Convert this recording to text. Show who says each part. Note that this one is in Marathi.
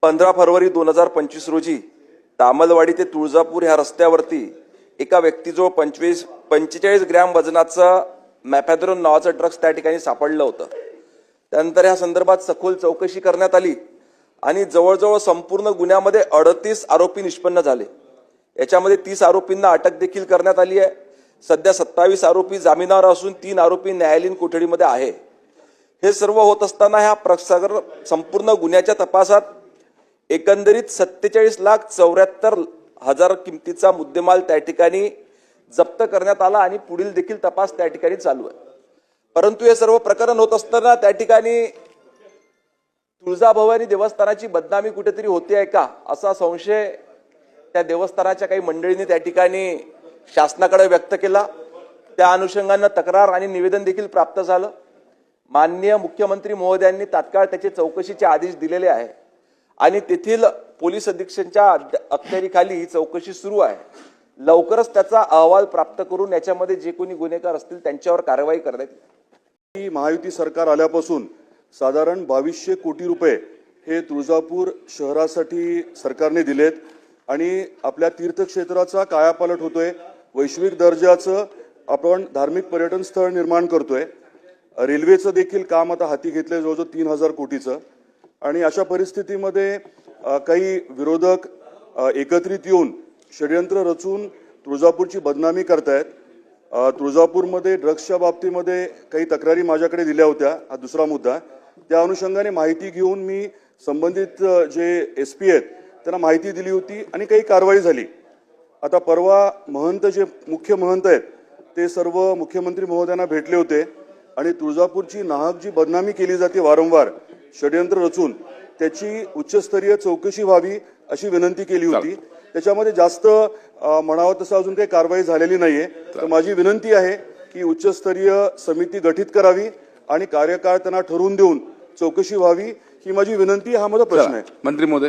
Speaker 1: 15 फरवरी 2025 रोजी तामलवाडी ते तुळजापूर ह्या रस्त्यावरती एका व्यक्तीजवळ 45 ग्रॅम वजनाचा मॅफॅद्रोन नावाचं ड्रग्ज त्या ठिकाणी सापडलं होतं। त्यानंतर या संदर्भात सखोल चौकशी करण्यात आली आणि जवळजवळ संपूर्ण गुन्ह्यामध्ये 38 आरोपी निष्पन्न झाले। याच्यामध्ये 30 आरोपींना अटक देखील करण्यात आली आहे। सध्या 27 आरोपी जामिनावर असून 3 आरोपी न्यायालयीन कोठडीमध्ये आहे। हे सर्व होत असताना ह्या प्रकरण संपूर्ण गुन्ह्याच्या तपासात एकंदरीत 47,74,000 किमतीचा मुद्देमाल त्या ठिकाणी जप्त करण्यात आला आणि पुढील देखील तपास त्या ठिकाणी चालू आहे। परंतु हे सर्व प्रकरण होत असताना त्या ठिकाणी तुळजाभवानी देवस्थानाची बदनामी कुठेतरी होते आहे का असा संशय त्या देवस्थानाच्या काही मंडळींनी त्या ठिकाणी शासनाकडे व्यक्त केला। त्या अनुषंगाने तक्रार आणि निवेदन देखील प्राप्त झालं। माननीय मुख्यमंत्री महोदयांनी तात्काळ त्याचे चौकशीचे आदेश दिलेले आहे आणि तेथील पोलीस अधीक्षकांच्या अखत्यारीखाली ही चौकशी सुरू आहे। लवकरच त्याचा अहवाल प्राप्त करून याच्यामध्ये जे कोणी गुन्हेगार असतील त्यांच्यावर कारवाई करण्यात येईल।
Speaker 2: महायुती सरकार आल्यापासून साधारण 2200 कोटी रुपये हे तुळजापूर शहरासाठी सरकारने दिलेत आणि आपल्या तीर्थक्षेत्राचा कायापालट होतोय। वैश्विक दर्जाचं आपण धार्मिक पर्यटन स्थळ निर्माण करतोय। रेल्वेचं देखील काम आता हाती घेतलंय जवळजवळ 3000 कोटीचं। आणि अशा परिस्थितीमध्ये काही विरोधक एकत्रित येऊन षड्यंत्र रचून तुळजापूरची बदनामी करतायत। तुळजापूरमध्ये ड्रग्सच्या बाबतीमध्ये काही तक्रारी माझ्याकडे दिल्या होत्या, हा दुसरा मुद्दा। त्या अनुषंगाने माहिती घेऊन मी संबंधित जे एसपी आहेत त्यांना माहिती दिली होती आणि काही कारवाई झाली। आता परवा महंत जे मुख्य महंत आहेत ते सर्व मुख्यमंत्री महोदयांना भेटले होते आणि तुळजापूरची नाहक जी बदनामी केली जाते वारंवार षड्यंत्र रचून त्याची उच्चस्तरीय चौकशी व्हावी अशी विनंती केली होती। त्याच्यामध्ये जास्त म्हणावं तसं अजून काही कारवाई झालेली नाहीये। तर माझी विनंती आहे की उच्चस्तरीय समिती गठीत करावी आणि कार्यकाळ त्यांना ठरवून देऊन चौकशी व्हावी ही माझी विनंती, हा माझा प्रश्न आहे।
Speaker 3: मंत्री महोदय।